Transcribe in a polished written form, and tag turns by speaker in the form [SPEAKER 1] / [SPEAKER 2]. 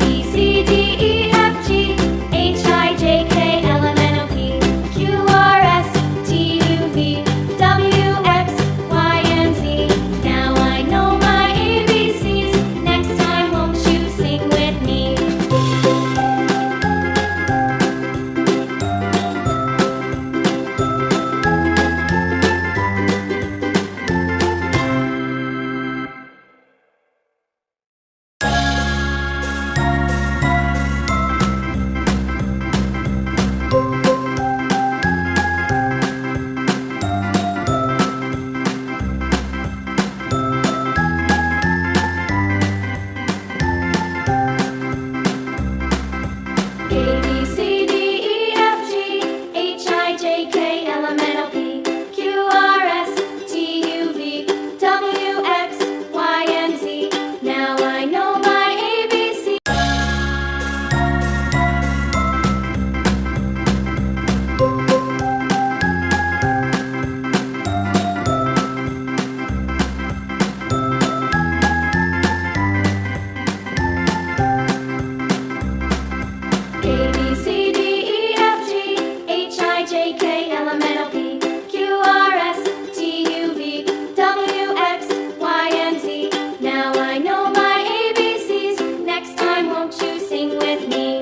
[SPEAKER 1] B, C, D, E, F, G, H, I, J, K, L, M, N, O, P, Q, R, S, T, U, V, W, X, Y, and Z. Now I know my ABCs. Next time, won't you sing with me? A, B, C, D, E, F, G, H, I, J, K, L, M, N, O, P, Q, R, S, T, U, V, W, X, Y, and Z. Now I know my ABC. A, B, C, D, E, F, G, H, I, J, K, L, M, N, O, P, Q, R, S, T, U, V, W, X, Y, and Z. Now I know my ABCs. Next time, won't you sing with me?